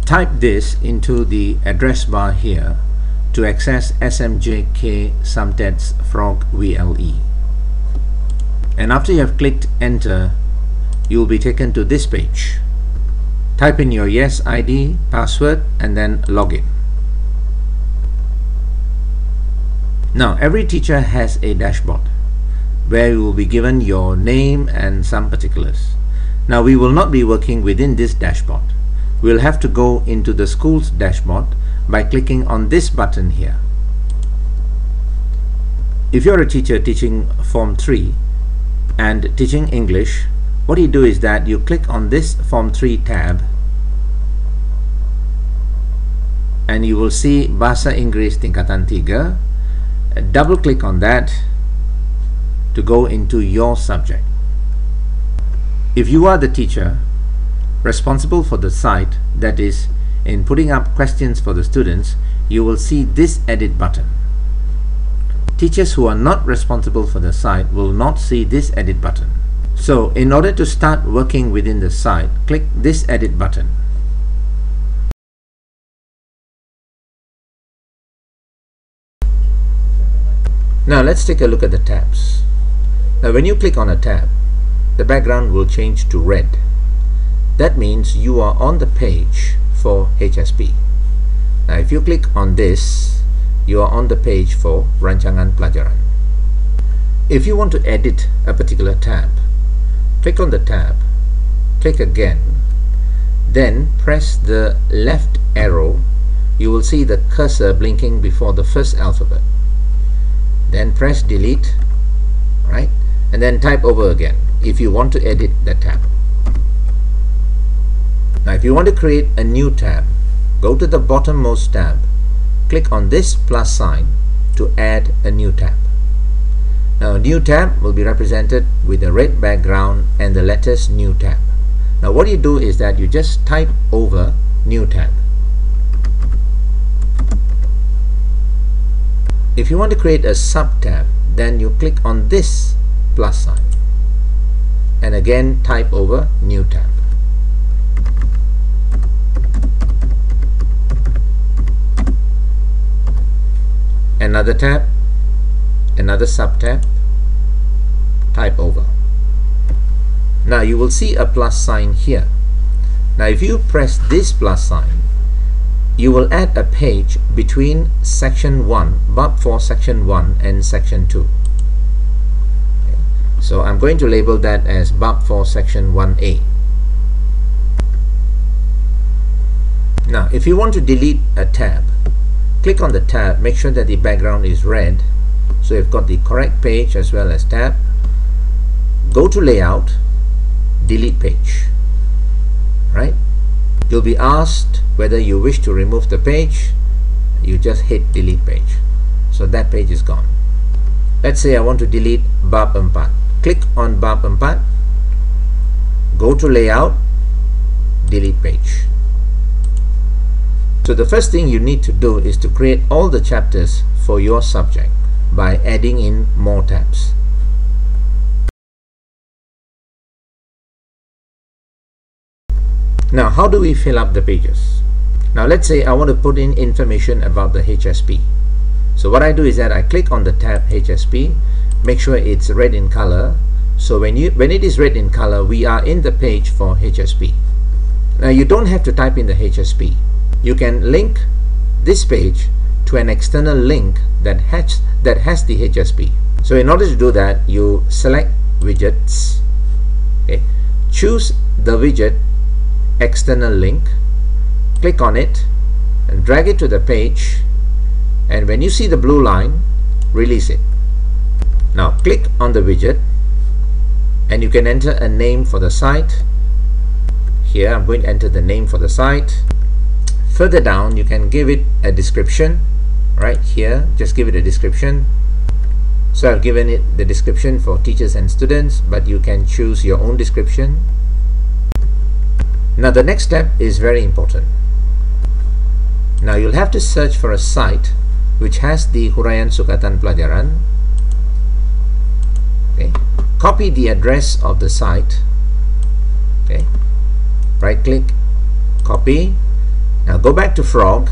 type this into the address bar here to access SMJK Sumted's Frog VLE. And after you have clicked enter, you will be taken to this page. Type in your Yes ID, password, and then login. Now every teacher has a dashboard where you will be given your name and some particulars. Now we will not be working within this dashboard. We'll have to go into the school's dashboard by clicking on this button here. If you're a teacher teaching Form 3 and teaching English, what you do is that you click on this Form 3 tab and you will see Bahasa Inggris Tingkatan 3. Double click on that to go into your subject. If you are the teacher responsible for the site, that is, in putting up questions for the students, you will see this edit button. Teachers who are not responsible for the site will not see this edit button. So in order to start working within the site, click this edit button. Now let's take a look at the tabs. Now when you click on a tab, the background will change to red. That means you are on the page for HSP. Now if you click on this, you are on the page for Rancangan Pelajaran. If you want to edit a particular tab, click on the tab, click again, then press the left arrow. You will see the cursor blinking before the first alphabet. Then press delete, right? And then type over again if you want to edit the tab. Now if you want to create a new tab, go to the bottommost tab, click on this plus sign to add a new tab. Now a new tab will be represented with a red background and the letters new tab. Now what you do is that you just type over new tab. If you want to create a sub tab, then you click on this plus sign and again type over new tab. Another tab, another sub tab, type over. Now you will see a plus sign here. Now if you press this plus sign, you will add a page between section 1, bab for section 1 and section 2. Okay. So I'm going to label that as bab for section 1A. Now if you want to delete a tab, click on the tab, make sure that the background is red, so you've got the correct page as well as tab. Go to layout, delete page, right? You'll be asked whether you wish to remove the page. You just hit delete page, so that page is gone. Let's say I want to delete bab 4. Click on bab 4, go to layout, delete page. So the first thing you need to do is to create all the chapters for your subject by adding in more tabs. Now how do we fill up the pages? Now let's say I want to put in information about the HSP. So what I do is that I click on the tab HSP, make sure it's red in color. So when it is red in color, we are in the page for HSP. Now you don't have to type in the HSP. You can link this page to an external link that has the HSP. So in order to do that, you select widgets, okay, choose the widget external link, click on it and drag it to the page, and when you see the blue line, release it. Now click on the widget and you can enter a name for the site. Here I'm going to enter the name for the site. Further down you can give it a description. Right here, just give it a description. So I've given it the description for teachers and students, but you can choose your own description. Now the next step is very important. Now you'll have to search for a site which has the Huraian Sukatan Pelajaran. Okay. Copy the address of the site. Okay. Right click, copy, Now go back to Frog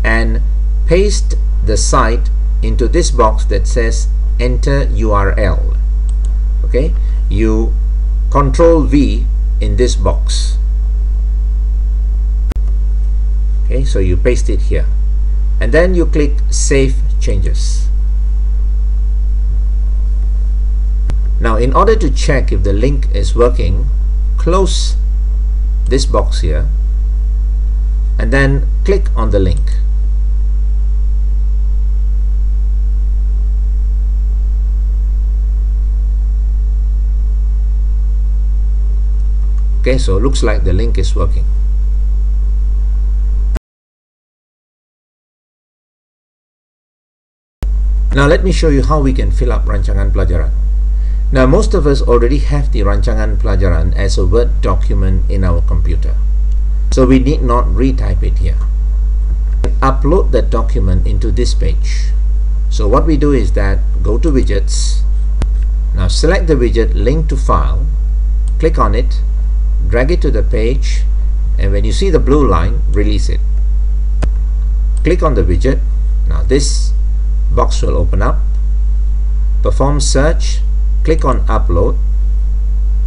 and paste the site into this box that says enter URL. Okay, you Control V in this box. Okay, so you paste it here and then you click Save Changes. Now in order to check if the link is working, close this box here and then click on the link. Okay, so it looks like the link is working. Now let me show you how we can fill up rancangan pelajaran. Now most of us already have the rancangan pelajaran as a Word document in our computer, so we need not retype it here. Upload that document into this page. So what we do is that go to widgets. Now select the widget link to file, click on it, drag it to the page, and when you see the blue line, release it. Click on the widget. Now this box will open up. Perform search, click on upload,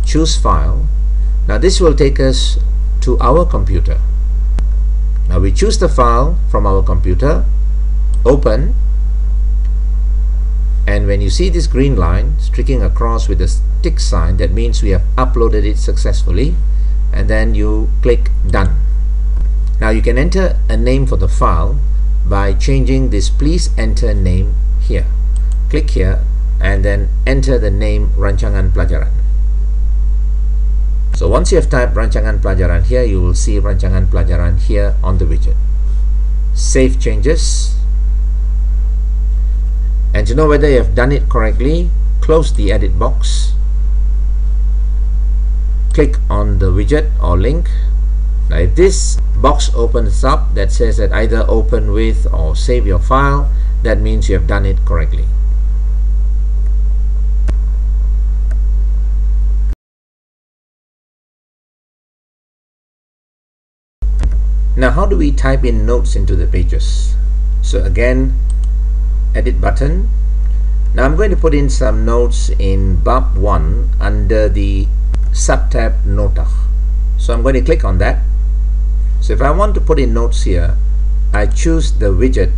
choose file. Now this will take us to our computer. Now we choose the file from our computer, open, and when you see this green line streaking across with a tick sign, that means we have uploaded it successfully, and then you click done. Now you can enter a name for the file by changing this please enter name here. Click here and then enter the name rancangan pelajaran. So once you have typed rancangan pelajaran here, you will see rancangan pelajaran here on the widget. Save changes, and to know whether you have done it correctly, close the edit box, click on the widget or link. Now if this box opens up that says that either open with or save your file, that means you have done it correctly. Now how do we type in notes into the pages? So again, edit button. Now I'm going to put in some notes in Bab 1 under the subtab Nota. So I'm going to click on that. So if I want to put in notes here, I choose the widget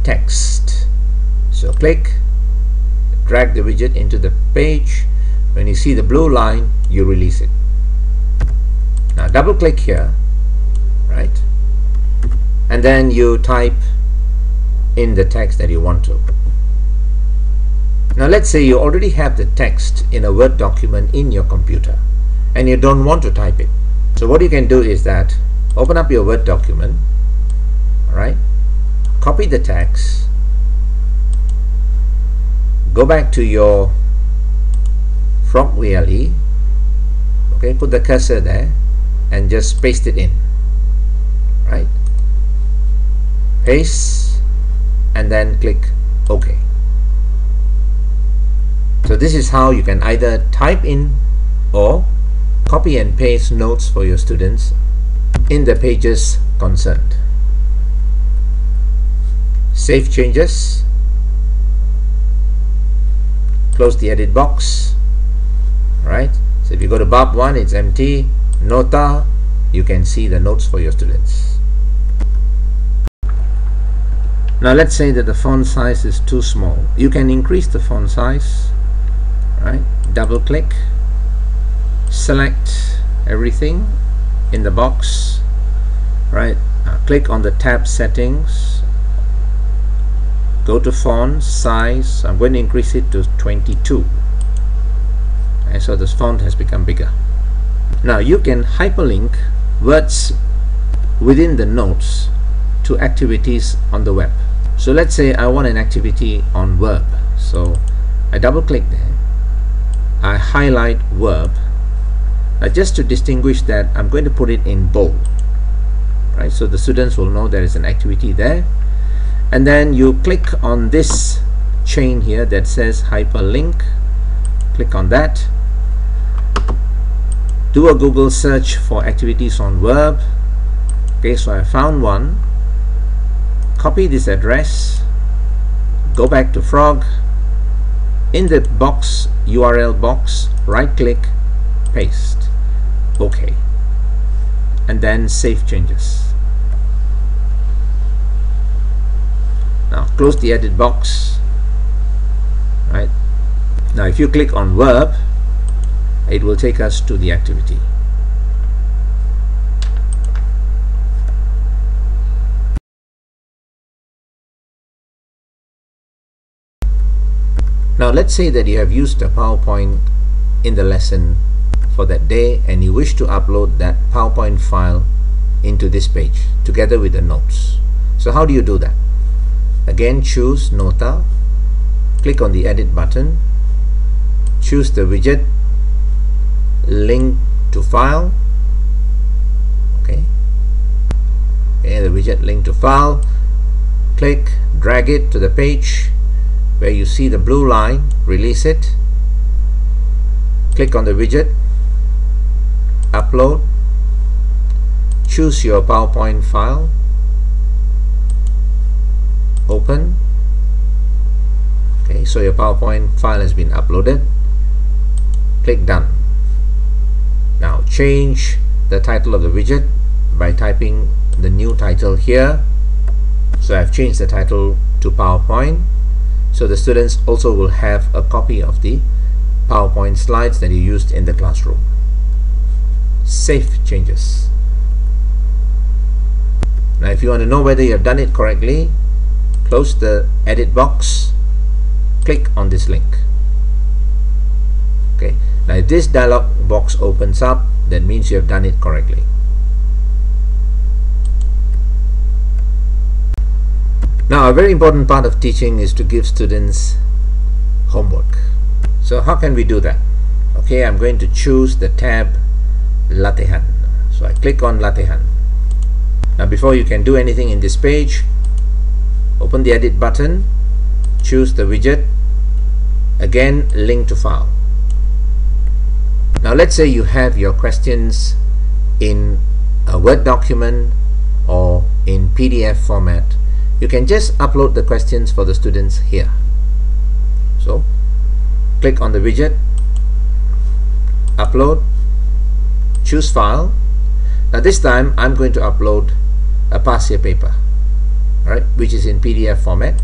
text. So click, drag the widget into the page. When you see the blue line, you release it. Now double click here, right? And then you type in the text that you want to. Now let's say you already have the text in a Word document in your computer and you don't want to type it. So what you can do is that open up your Word document, alright, copy the text, go back to your Frog VLE, okay, put the cursor there and just paste it in, right? Paste and then click OK. So this is how you can either type in or copy and paste notes for your students in the pages concerned. Save changes, close the edit box, right? So if you go to Bab 1, it's empty. Nota, you can see the notes for your students. Now let's say that the font size is too small. You can increase the font size, right? Double click, select everything in the box, right? Click on the tab settings, go to font size. I'm going to increase it to 22, and so this font has become bigger. Now you can hyperlink words within the notes to activities on the web. So let's say I want an activity on verb, so I double click there, I highlight verb. Now just to distinguish that, I'm going to put it in bold, right? So the students will know there is an activity there. And then you click on this chain here that says hyperlink, click on that, do a Google search for activities on verb, Okay, so I found one. Copy this address, go back to Frog. In the box, URL box, right click, paste. OK. And then save changes. Now close the edit box. Right. Now if you click on verb, it will take us to the activity. Now let's say that you have used a PowerPoint in the lesson for that day and you wish to upload that PowerPoint file into this page together with the notes. So how do you do that? Again, choose Nota, click on the edit button, choose the widget link to file. Okay, the widget link to file, click, drag it to the page where you see the blue line, release it, click on the widget, upload, choose your PowerPoint file, open. Okay, so your PowerPoint file has been uploaded. Click done. Now change the title of the widget by typing the new title here. So I've changed the title to PowerPoint. So the students also will have a copy of the PowerPoint slides that you used in the classroom. Save changes. Now if you want to know whether you have done it correctly, close the edit box, click on this link. Okay, now if this dialog box opens up, that means you have done it correctly. Now a very important part of teaching is to give students homework. So how can we do that? Okay, I'm going to choose the tab Latihan. So I click on Latihan. Now before you can do anything in this page, open the edit button, choose the widget, again link to file. Now let's say you have your questions in a Word document or in PDF format. You can just upload the questions for the students here. So click on the widget, upload, choose file. Now this time I'm going to upload a past year paper, right, which is in PDF format.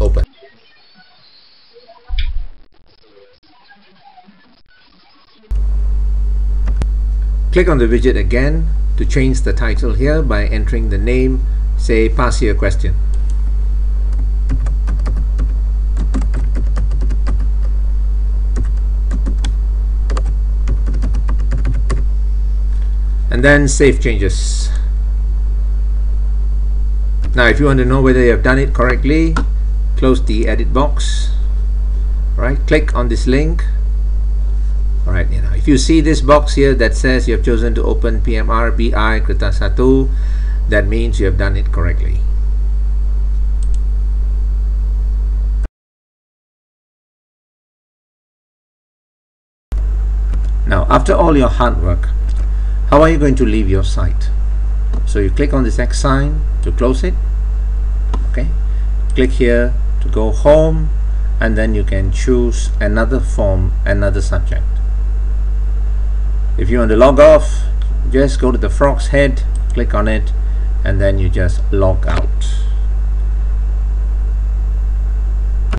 Open. Click on the widget again to change the title here by entering the name, say past year question. And then save changes. Now if you want to know whether you have done it correctly, close the edit box, right, click on this link. Alright, if you see this box here that says you have chosen to open PMR BI Kertas 1, that means you have done it correctly. Now after all your hard work, how are you going to leave your site? So you click on this X sign to close it. Okay, click here to go home, and then you can choose another form, another subject. If you want to log off, just go to the frog's head, click on it, and then you just log out.